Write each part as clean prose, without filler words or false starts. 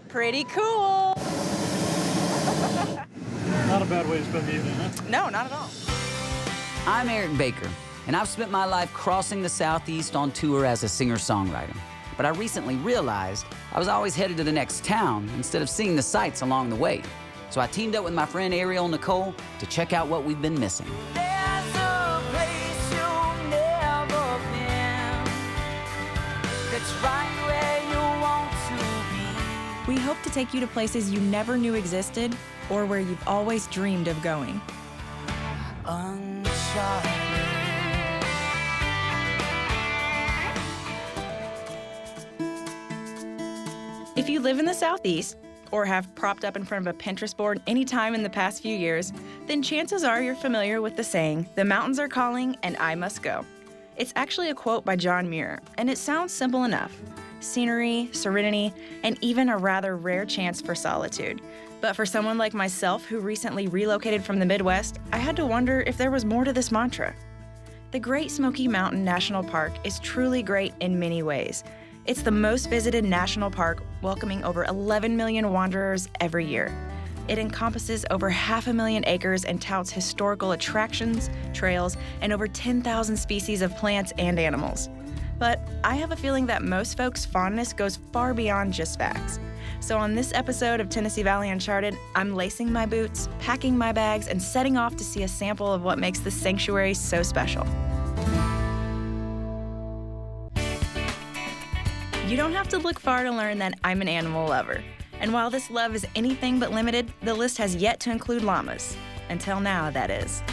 Pretty cool. Not a bad way to spend the evening, huh? No, not at all. I'm Eric Baker, and I've spent my life crossing the Southeast on tour as a singer-songwriter. But I recently realized I was always headed to the next town instead of seeing the sights along the way. So I teamed up with my friend Ariel Nicole to check out what we've been missing. There's a place you've never been that's right where you want to be. We hope to take you to places you never knew existed or where you've always dreamed of going. Uncharted. If you live in the Southeast or have propped up in front of a Pinterest board any time in the past few years, then chances are you're familiar with the saying, "The mountains are calling and I must go." It's actually a quote by John Muir, and it sounds simple enough. Scenery, serenity, and even a rather rare chance for solitude. But for someone like myself who recently relocated from the Midwest, I had to wonder if there was more to this mantra. The Great Smoky Mountain National Park is truly great in many ways. It's the most visited national park, welcoming over 11 million wanderers every year. It encompasses over 500,000 acres and touts historical attractions, trails, and over 10,000 species of plants and animals. But I have a feeling that most folks' fondness goes far beyond just facts. So on this episode of Tennessee Valley Uncharted, I'm lacing my boots, packing my bags, and setting off to see a sample of what makes this sanctuary so special. You don't have to look far to learn that I'm an animal lover. And while this love is anything but limited, the list has yet to include llamas. Until now, that is.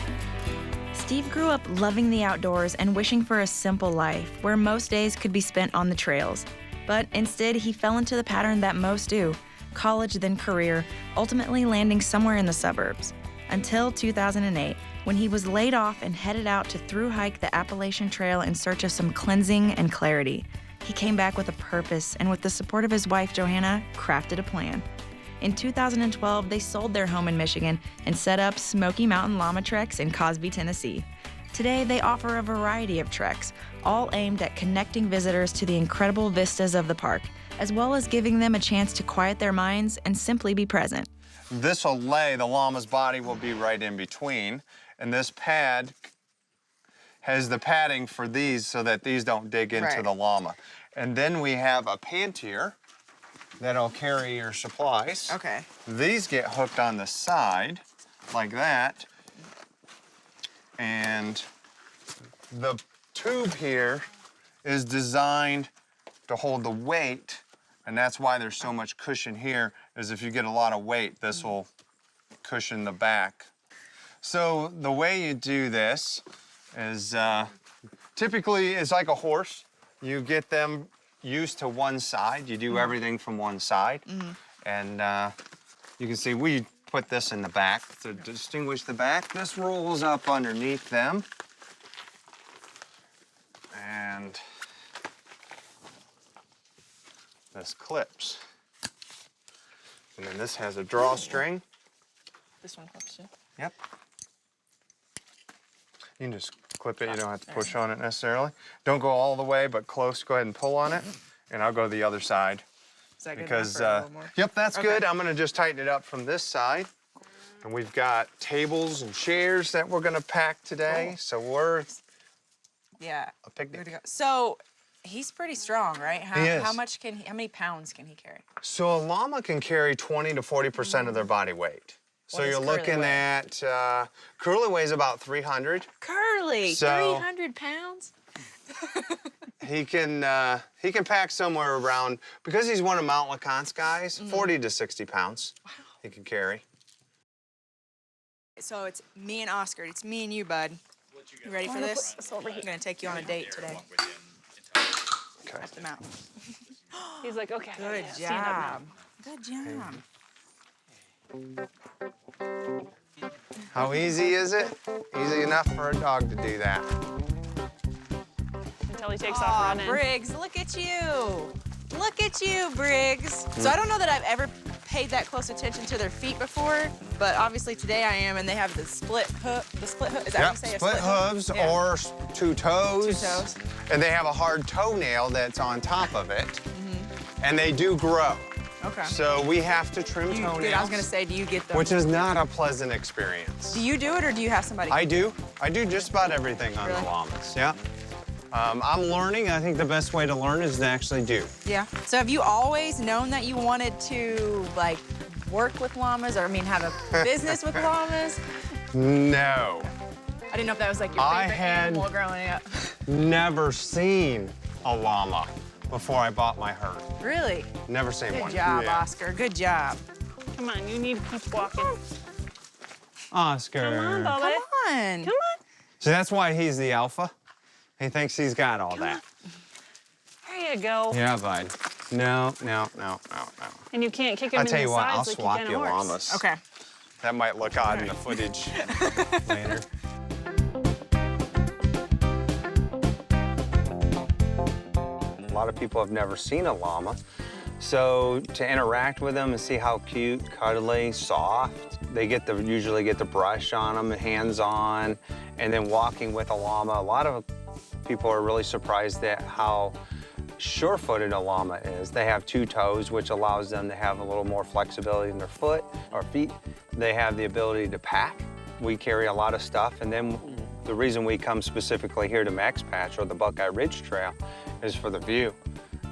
Steve grew up loving the outdoors and wishing for a simple life where most days could be spent on the trails. But instead, he fell into the pattern that most do, college then career, ultimately landing somewhere in the suburbs. Until 2008, when he was laid off and headed out to through hike the Appalachian Trail in search of some cleansing and clarity. He came back with a purpose and with the support of his wife, Johanna, crafted a plan. In 2012, they sold their home in Michigan and set up Smoky Mountain Llama Treks in Cosby, Tennessee. Today, they offer a variety of treks, all aimed at connecting visitors to the incredible vistas of the park, as well as giving them a chance to quiet their minds and simply be present. This will lay, the llama's body will be right in between, and this pad has the padding for these so that these don't dig into the llama. And then we have a pantier that'll carry your supplies. Okay. These get hooked on the side like that. And the tube here is designed to hold the weight, and that's why there's so much cushion here, is if you get a lot of weight, this will cushion the back. So the way you do this is typically it's like a horse. You get them used to one side. You do everything from one side. And you can see we put this in the back to distinguish the back. This rolls up underneath them. And this clips. And then this has a drawstring. This one clips too. Yep. You can just clip it, you don't have to push on it necessarily. Don't go all the way, but close. Go ahead and pull on it, and I'll go the other side. Is that good Because, enough for a little more? yep, that's good. I'm gonna just tighten it up from this side. And we've got tables and chairs that we're gonna pack today, so we're Yeah. a picnic. Good to go. So he's pretty strong, right? How, He is. How many pounds can he carry? So a llama can carry 20 to 40% of their body weight. So What you're does Curly looking weigh? at, Curly weighs about 300. Curly, So- 300 pounds? He can pack somewhere around, because he's one of Mount LeConte's guys, 40 to 60 pounds he can carry. So it's me and Oscar. It's me and you, bud. You ready for this? I'm gonna take you on a date today. Okay. At the mountain. He's like, okay. Good stand up now. job. Good job. How easy is it? Easy enough for a dog to do that. Until he takes off Aw, running. Briggs, look at you. Look at you, Briggs. So I don't know that I've ever paid that close attention to their feet before, but obviously today I am, and they have the split hoof. The split hoof, is that what you say? A split hooves Yeah. or two toes. Two toes. And they have a hard toenail that's on top of it. And they do grow. Okay. So we have to trim toenails. Dude, I was gonna say, do you get them? Which is not a pleasant experience. Do you do it or do you have somebody? I do. I do just about everything on Really? the llamas, yeah. I'm learning. I think the best way to learn is to actually do. Yeah. So have you always known that you wanted to, like, work with llamas, or, I mean, have a business with llamas? No. I didn't know if that was, like, your favorite animal growing up. Never seen a llama before I bought my herd. Really? Never seen Good one. job, Yeah. Oscar. Good job. Come on, you need to keep walking. Oscar. Come on, Bubba. Come on. Come on. So that's why he's the alpha. He thinks he's got all that. There you go. Yeah, bud. No. And you can't kick him I'll in tell the you what, I'll sides like swap you can you a horse. llamas. Okay. That might look odd in the footage later. A lot of people have never seen a llama. So to interact with them and see how cute, cuddly, soft, they usually get the brush on them, hands on, and then walking with a llama. A lot of people are really surprised at how sure-footed a llama is. They have 2 toes, which allows them to have a little more flexibility in their foot or feet. They have the ability to pack. We carry a lot of stuff, and then the reason we come specifically here to Max Patch or the Buckeye Ridge Trail is for the view.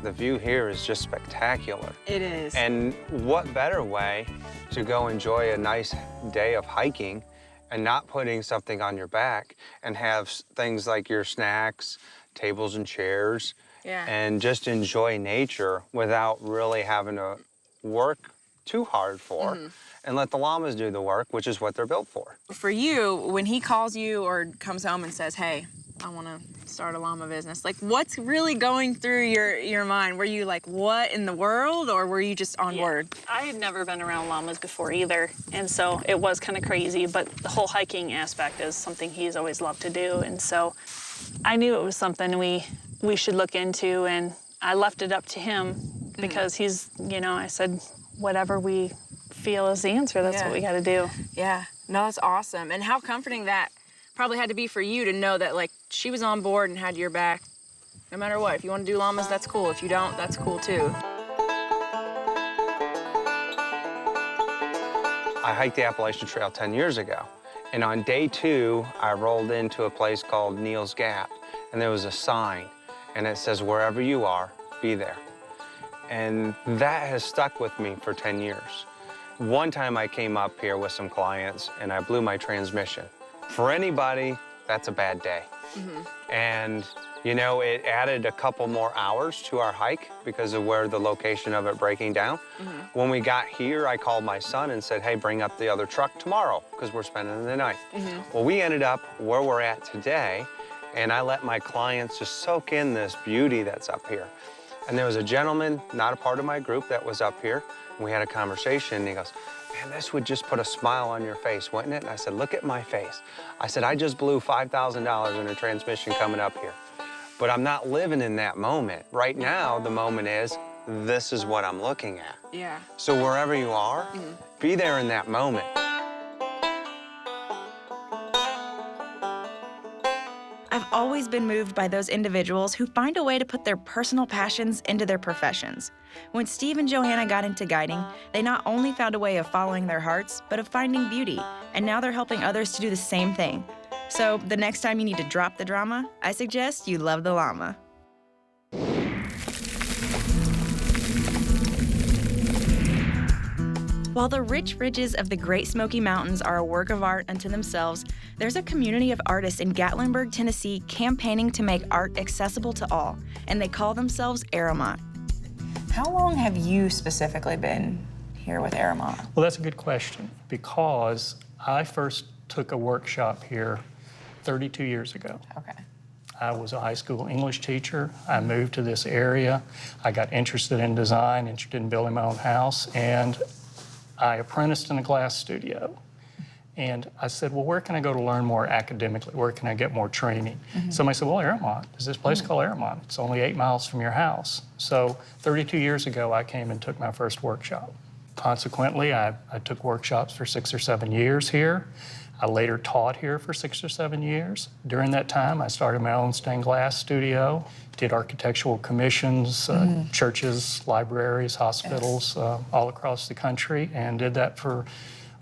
The view here is just spectacular. It is. And what better way to go enjoy a nice day of hiking and not putting something on your back and have things like your snacks, tables and chairs, Yeah. and just enjoy nature without really having to work too hard for and let the llamas do the work, which is what they're built for. For you, when he calls you or comes home and says, hey, I want to start a llama business, like, what's really going through your mind? Were you like, what in the world, or were you just on board? I had never been around llamas before either, and so it was kind of crazy, but the whole hiking aspect is something he's always loved to do, and so I knew it was something we should look into, and I left it up to him because he's, I said, whatever we feel is the answer, that's what we got to do. Yeah. No, that's awesome. And how comforting that probably had to be for you to know that, like, she was on board and had your back no matter what. If you want to do llamas, that's cool. If you don't, that's cool too. I hiked the Appalachian Trail 10 years ago, and on day 2, I rolled into a place called Neal's Gap, and there was a sign, and it says, wherever you are, be there. And that has stuck with me for 10 years. One time I came up here with some clients, and I blew my transmission. For anybody, that's a bad day. And, it added a couple more hours to our hike because of where the location of it breaking down. When we got here, I called my son and said, hey, bring up the other truck tomorrow because we're spending the night. Well, we ended up where we're at today, and I let my clients just soak in this beauty that's up here. And there was a gentleman, not a part of my group, that was up here. And we had a conversation, and he goes, man, this would just put a smile on your face, wouldn't it? And I said, look at my face. I said, I just blew $5,000 in a transmission coming up here. But I'm not living in that moment. Right now, the moment is, this is what I'm looking at. Yeah. So wherever you are, be there in that moment. I've always been moved by those individuals who find a way to put their personal passions into their professions. When Steve and Johanna got into guiding, they not only found a way of following their hearts, but of finding beauty, and now they're helping others to do the same thing. So the next time you need to drop the drama, I suggest you love the llama. While the rich ridges of the Great Smoky Mountains are a work of art unto themselves, there's a community of artists in Gatlinburg, Tennessee, campaigning to make art accessible to all, and they call themselves Arrowmont. How long have you specifically been here with Arrowmont? Well, that's a good question because I first took a workshop here 32 years ago. Okay. I was a high school English teacher. I moved to this area. I got interested in design, interested in building my own house, and I apprenticed in a glass studio. And I said, well, where can I go to learn more academically? Where can I get more training? Somebody said, well, Arrowmont. There's this place called Arrowmont. It's only 8 miles from your house. So 32 years ago, I came and took my first workshop. Consequently, I took workshops for 6 or 7 years here. I later taught here for 6 or 7 years. During that time, I started my own stained glass studio, did architectural commissions, churches, libraries, hospitals, all across the country, and did that for,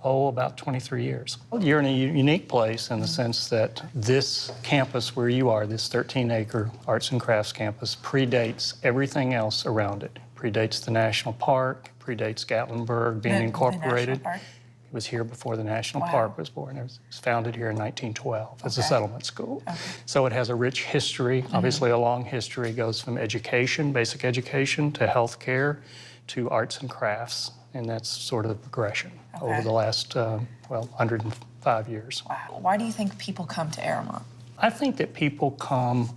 about 23 years. You're in a unique place in the sense that this campus where you are, this 13-acre arts and crafts campus, predates everything else around it. Predates the national park, predates Gatlinburg being incorporated. It was here before the national park was born. It was founded here in 1912 as a settlement school. So it has a rich history, obviously a long history. It goes from education, basic education, to healthcare, to arts and crafts. And that's sort of the progression over the last, 105 years. Wow. Why do you think people come to Arrowmont? I think that people come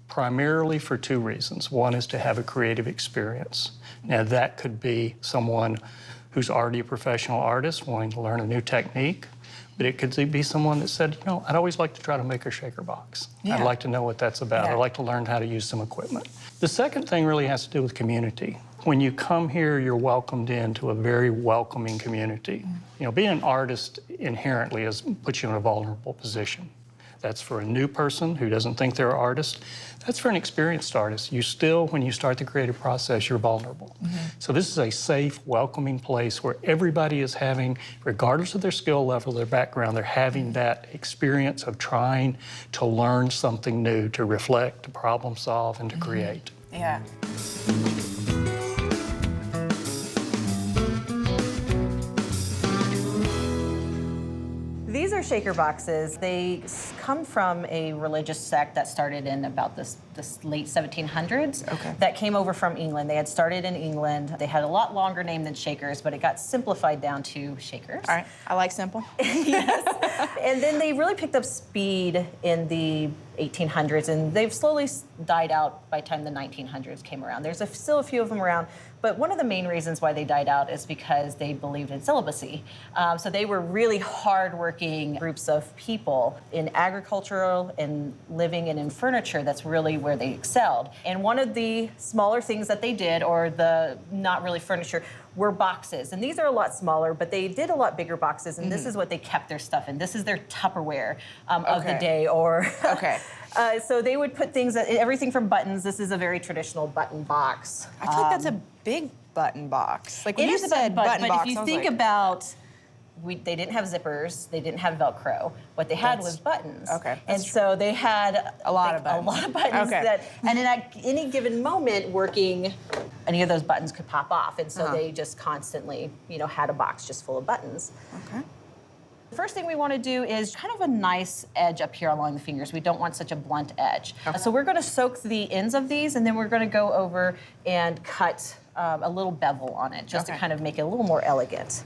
primarily for 2 reasons. One is to have a creative experience. Now, that could be someone who's already a professional artist wanting to learn a new technique, but it could be someone that said, I'd always like to try to make a shaker box. I'd like to know what that's about. I'd like to learn how to use some equipment. The second thing really has to do with community. When you come here, you're welcomed into a very welcoming community. Being an artist inherently puts you in a vulnerable position. That's for a new person who doesn't think they're an artist. That's for an experienced artist. You still, when you start the creative process, you're vulnerable. So this is a safe, welcoming place where everybody is having, regardless of their skill level, their background, they're having that experience of trying to learn something new, to reflect, to problem solve, and to create. Yeah. These are shaker boxes. They come from a religious sect that started in about this late 1700s. That came over from England. They had started in England. They had a lot longer name than shakers, but it got simplified down to shakers. All right, I like simple. Yes. And then they really picked up speed in the 1800s, and they've slowly died out by the time the 1900s came around. There's still a few of them around, but one of the main reasons why they died out is because they believed in celibacy. So they were really hard-working groups of people in agricultural and living and in furniture. That's really where they excelled. And one of the smaller things that they did, or the not really furniture, were boxes. And these are a lot smaller, but they did a lot bigger boxes, and this is what they kept their stuff in. This is their Tupperware of the day, or... so they would put things, everything from buttons. This is a very traditional button box. I feel like that's a big button box. Like when you said button box, but if you think about, they didn't have zippers, they didn't have Velcro. What they had was buttons. And so they had a lot of buttons. A lot of buttons and at any given moment, working, any of those buttons could pop off. And so they just constantly, had a box just full of buttons. The first thing we want to do is kind of a nice edge up here along the fingers. We don't want such a blunt edge. So we're going to soak the ends of these, and then we're going to go over and cut a little bevel on it, just to kind of make it a little more elegant.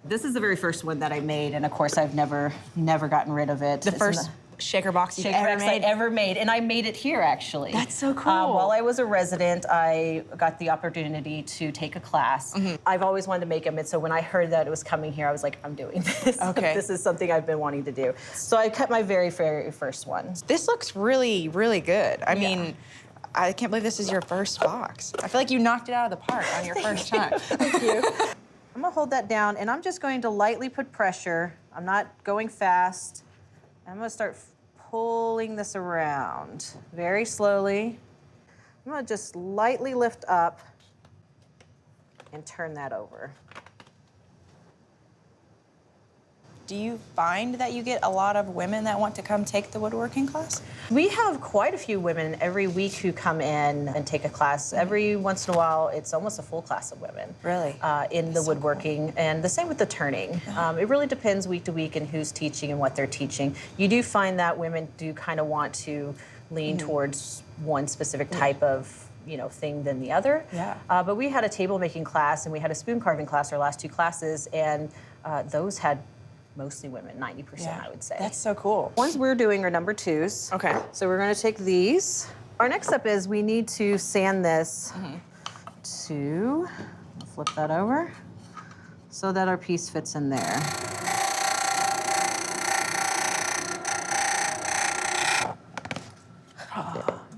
This is the very first one that I made, and of course I've never gotten rid of it. The first shaker box you've ever made, and I made it here actually. That's so cool. While I was a resident, I got the opportunity to take a class. I've always wanted to make them, and so when I heard that it was coming here, I was like, I'm doing this. This is something I've been wanting to do. So I cut my very, very first one. This looks really, really good. I mean, I can't believe this is your first box. I feel like you knocked it out of the park on your first time. Thank you. I'm gonna hold that down, and I'm just going to lightly put pressure. I'm not going fast. I'm gonna start pulling this around very slowly. I'm gonna just lightly lift up and turn that over. Do you find that you get a lot of women that want to come take the woodworking class? We have quite a few women every week who come in and take a class. Every once in a while, it's almost a full class of women. Really? In the woodworking, and the same with the turning. It really depends week to week and who's teaching and what they're teaching. You do find that women do kind of want to lean towards one specific type of thing than the other. But we had a table making class and we had a spoon carving class, our last 2 classes, and those had mostly women, 90%, I would say. That's so cool. Ones we're doing are number 2s. So we're going to take these. Our next step is we need to sand this to, flip that over, so that our piece fits in there.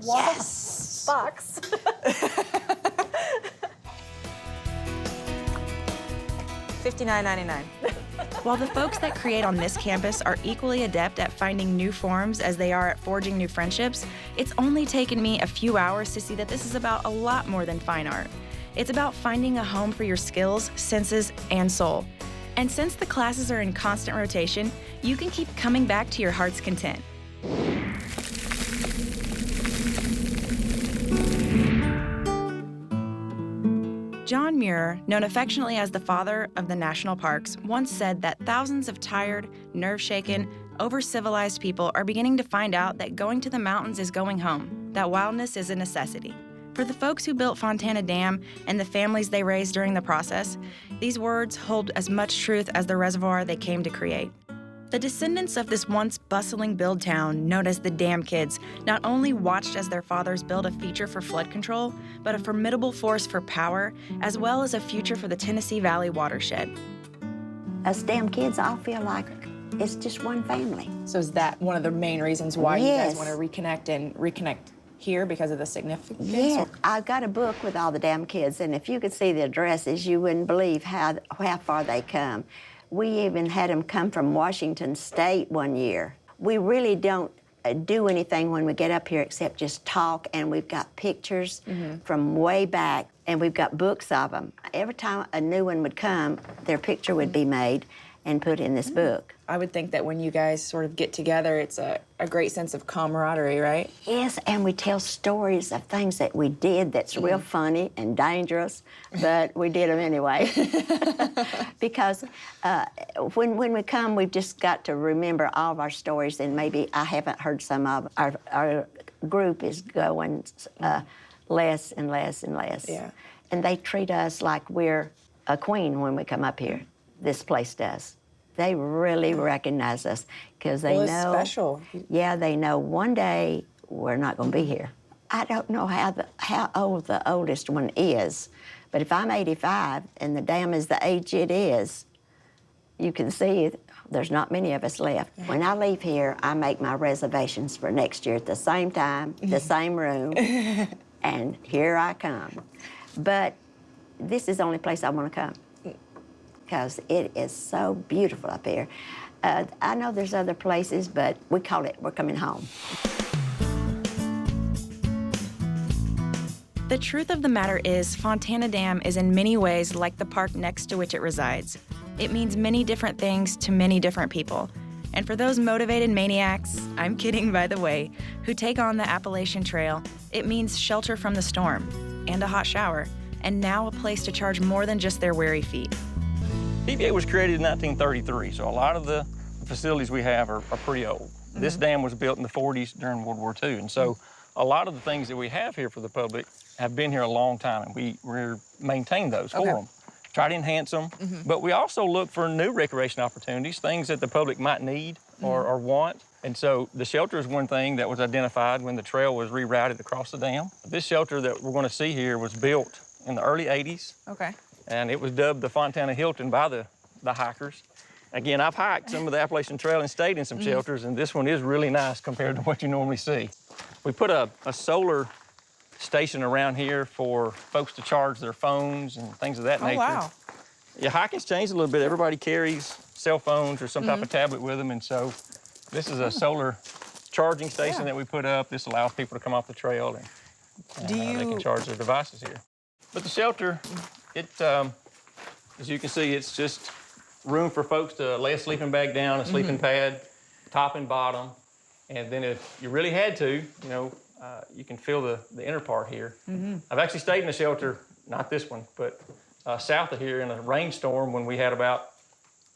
Yes! Box. $59.99. While the folks that create on this campus are equally adept at finding new forms as they are at forging new friendships, it's only taken me a few hours to see that this is about a lot more than fine art. It's about finding a home for your skills, senses, and soul. And since the classes are in constant rotation, you can keep coming back to your heart's content. John Muir, known affectionately as the father of the national parks, once said that thousands of tired, nerve-shaken, over-civilized people are beginning to find out that going to the mountains is going home, that wildness is a necessity. For the folks who built Fontana Dam and the families they raised during the process, these words hold as much truth as the reservoir they came to create. The descendants of this once bustling build town, known as the Dam Kids, not only watched as their fathers build a feature for flood control, but a formidable force for power, as well as a future for the Tennessee Valley watershed. Us Dam Kids all feel like it's just one family. So is that one of the main reasons why you Yes. guys want to reconnect here because of the significance? Yeah, I've got a book with all the Dam Kids, and if you could see the addresses, you wouldn't believe how far they come. We even had them come from Washington State one year. We really don't do anything when we get up here except just talk, and we've got pictures from way back, and we've got books of them. Every time a new one would come, their picture would be made and put in this book. I would think that when you guys sort of get together, it's a great sense of camaraderie, right? Yes, and we tell stories of things that we did that's real funny and dangerous, but we did them anyway. Because when we come, we've just got to remember all of our stories, and maybe I haven't heard some of our group is going less and less and less. Yeah. And they treat us like we're a queen when we come up here. This place does. They really recognize us because they Well, it's know. special. Yeah, they know one day we're not going to be here. I don't know how old the oldest one is, but if I'm 85 and the dam is the age it is, you can see there's not many of us left. When I leave here, I make my reservations for next year at the same time, the same room, and here I come. But this is the only place I want to come, because it is so beautiful up here. I know there's other places, but we call it, we're coming home. The truth of the matter is, Fontana Dam is in many ways like the park next to which it resides. It means many different things to many different people. And for those motivated maniacs, I'm kidding by the way, who take on the Appalachian Trail, it means shelter from the storm, and a hot shower, and now a place to charge more than just their weary feet. PVA was created in 1933, so a lot of the facilities we have are pretty old. This dam was built in the 40s during World War II, and so a lot of the things that we have here for the public have been here a long time, and we maintain those for them. Try to enhance them, but we also look for new recreation opportunities, things that the public might need or want. And so the shelter is one thing that was identified when the trail was rerouted across the dam. This shelter that we're going to see here was built in the early 80s. Okay. And it was dubbed the Fontana Hilton by the hikers. Again, I've hiked some of the Appalachian Trail and stayed in some shelters, and this one is really nice compared to what you normally see. We put a solar station around here for folks to charge their phones and things of that nature. Wow. Yeah, hiking's changed a little bit. Everybody carries cell phones or some type of tablet with them, and so this is a solar charging station that we put up. This allows people to come off the trail and they can charge their devices here. But the shelter, as you can see, it's just room for folks to lay a sleeping bag down, a sleeping pad, top and bottom. And then if you really had to, you can feel the inner part here. I've actually stayed in the shelter, not this one, but south of here in a rainstorm when we had about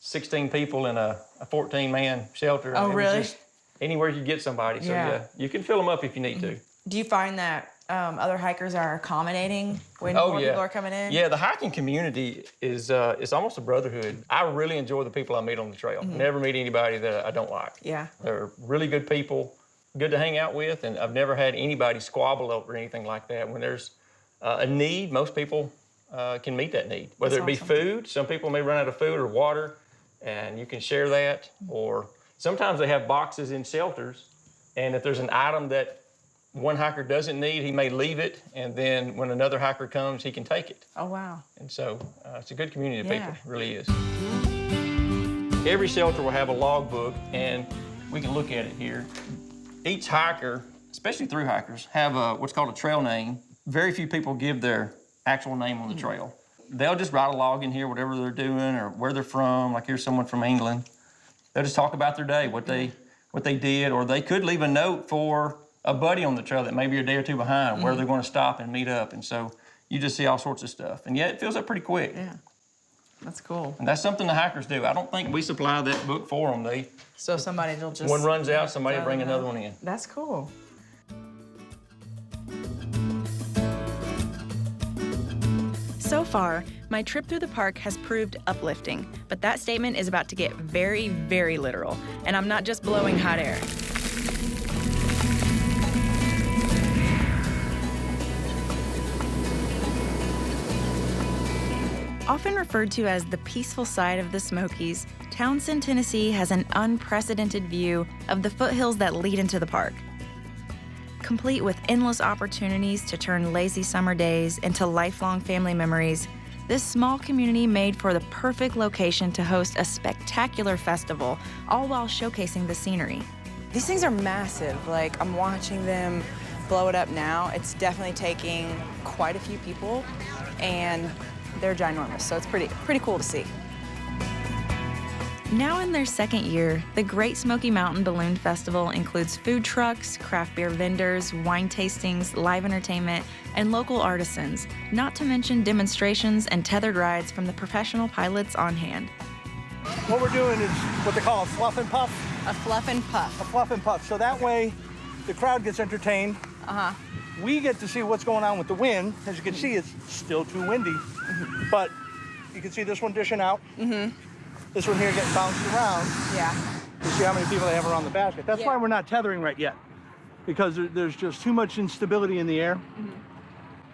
16 people in a 14-man shelter. Oh, It was really? just anywhere you get somebody. So yeah, you can fill them up if you need to. Do you find that other hikers are accommodating when more people are coming in? Yeah, the hiking community is it's almost a brotherhood. I really enjoy the people I meet on the trail. Never meet anybody that I don't like. Yeah. They're really good people, good to hang out with, and I've never had anybody squabble over anything like that. When there's a need, most people can meet that need. Whether it be food, some people may run out of food or water, and you can share that. Or sometimes they have boxes in shelters, and if there's an item that one hiker doesn't need, he may leave it, and then when another hiker comes, he can take it. Oh, wow. And so it's a good community of people, it really is. Every shelter will have a log book, and we can look at it here. Each hiker, especially through hikers, have what's called a trail name. Very few people give their actual name on the trail. They'll just write a log in here, whatever they're doing or where they're from. Like here's someone from England. They'll just talk about their day, what they did, or they could leave a note for a buddy on the trail that may be a day or two behind, where they're going to stop and meet up. And so you just see all sorts of stuff. And yet it fills up pretty quick. Yeah, that's cool. And that's something the hikers do. I don't think we supply that book for them. So somebody will just... One runs out, somebody will bring another one in. That's cool. So far, my trip through the park has proved uplifting, but that statement is about to get very, very literal, and I'm not just blowing hot air. Often referred to as the peaceful side of the Smokies, Townsend, Tennessee has an unprecedented view of the foothills that lead into the park. Complete with endless opportunities to turn lazy summer days into lifelong family memories, this small community made for the perfect location to host a spectacular festival, all while showcasing the scenery. These things are massive. Like, I'm watching them blow it up now. It's definitely taking quite a few people, and they're ginormous, so it's pretty cool to see. Now in their second year, the Great Smoky Mountain Balloon Festival includes food trucks, craft beer vendors, wine tastings, live entertainment, and local artisans, not to mention demonstrations and tethered rides from the professional pilots on hand. What we're doing is what they call a fluff and puff. A fluff and puff. A fluff and puff. So that way, the crowd gets entertained. We get to see what's going on with the wind. As you can see, it's still too windy. But you can see this one dishing out. This one here getting bounced around. Yeah. You see how many people they have around the basket. That's why we're not tethering right yet, because there's just too much instability in the air.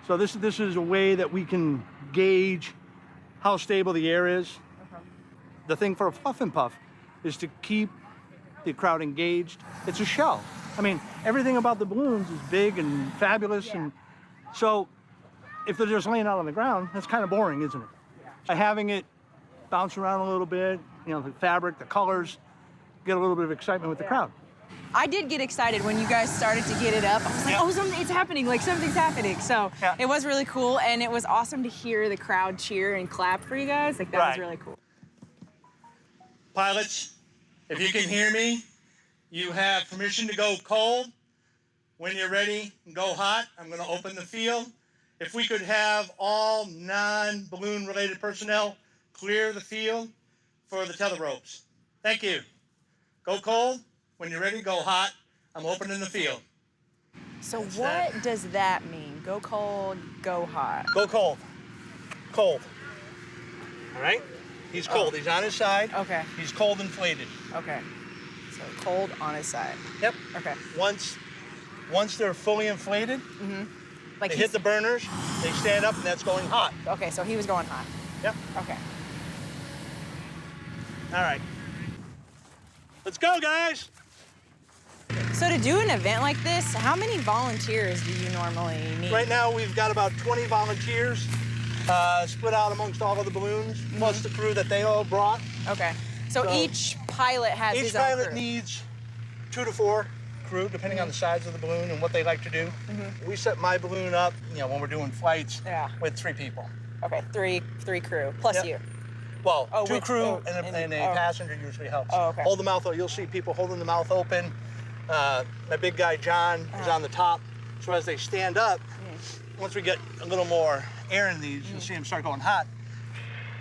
So this is a way that we can gauge how stable the air is. The thing for a fluff and puff is to keep the crowd engaged. It's a show. I mean, everything about the balloons is big and fabulous, and so if they're just laying out on the ground, that's kind of boring, isn't it? By having it bounce around a little bit, you know, the fabric, the colors, get a little bit of excitement with the crowd. I did get excited when you guys started to get it up. I was like, oh, it's happening, like something's happening. So it was really cool, and it was awesome to hear the crowd cheer and clap for you guys. Like, that was really cool. Pilots, if you can hear me, you have permission to go cold. When you're ready, go hot. I'm gonna open the field. If we could have all non-balloon related personnel clear the field for the tether ropes. Thank you. Go cold. When you're ready, go hot. I'm opening the field. So what does that mean? Go cold, go hot. Go cold. Cold. All right? He's cold. He's on his side. Okay. He's cold inflated. Okay. So cold on his side. Yep. Okay. Once they're fully inflated, Like they hit the burners, they stand up, and that's going hot. Okay, so he was going hot. Yep. Okay. All right. Let's go, guys. So to do an event like this, how many volunteers do you normally need? Right now, we've got about 20 volunteers split out amongst all of the balloons, plus the crew that they all brought. Okay. So each pilot has his own crew. Each pilot needs 2 to 4 crew, depending on the size of the balloon and what they like to do. We set my balloon up, you know, when we're doing flights, with 3 people. Okay, three crew, plus you. Well, 2 crew and a passenger usually helps. Oh, okay. Hold the mouth open. You'll see people holding the mouth open. My big guy, John, is on the top. So as they stand up, once we get a little more air in these, you'll see them start going hot.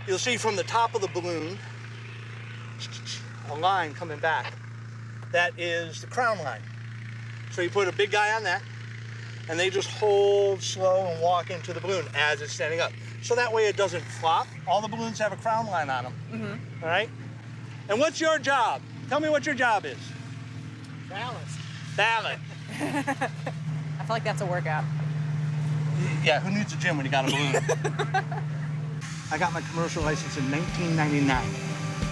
You'll see from the top of the balloon, a line coming back. That is the crown line. So you put a big guy on that, and they just hold slow and walk into the balloon as it's standing up. So that way it doesn't flop. All the balloons have a crown line on them. All right? And what's your job? Tell me what your job is. Balance. Balance. I feel like that's a workout. Yeah, who needs a gym when you got a balloon? I got my commercial license in 1999.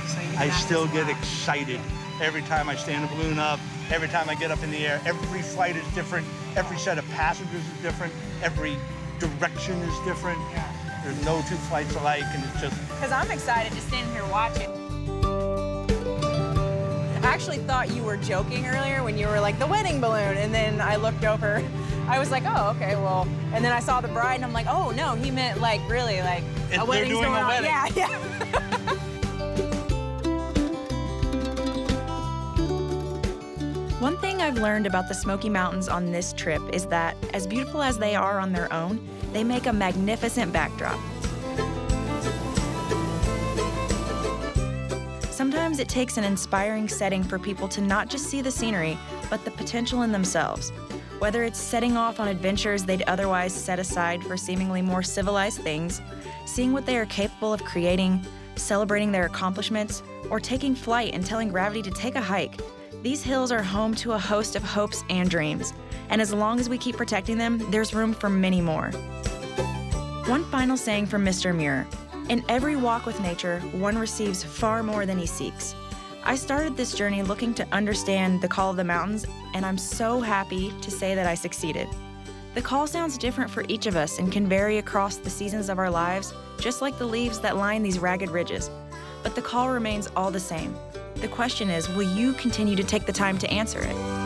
So I still get excited every time I stand a balloon up, every time I get up in the air. Every flight is different. Every set of passengers is different. Every direction is different. There's no 2 flights alike, and it's just... Because I'm excited just standing here watching. actually thought you were joking earlier when you were like, the wedding balloon, and then I looked over. I was like, oh, okay, well, and then I saw the bride, and I'm like, oh, no, he meant like really like a wedding's doing going a on. wedding. Yeah, yeah. One thing I've learned about the Smoky Mountains on this trip is that, as beautiful as they are on their own, they make a magnificent backdrop. Sometimes it takes an inspiring setting for people to not just see the scenery, but the potential in themselves. Whether it's setting off on adventures they'd otherwise set aside for seemingly more civilized things, seeing what they are capable of creating, celebrating their accomplishments, or taking flight and telling gravity to take a hike, these hills are home to a host of hopes and dreams. And as long as we keep protecting them, there's room for many more. One final saying from Mr. Muir: in every walk with nature, one receives far more than he seeks. I started this journey looking to understand the call of the mountains, and I'm so happy to say that I succeeded. The call sounds different for each of us and can vary across the seasons of our lives, just like the leaves that line these ragged ridges. But the call remains all the same. The question is, will you continue to take the time to answer it?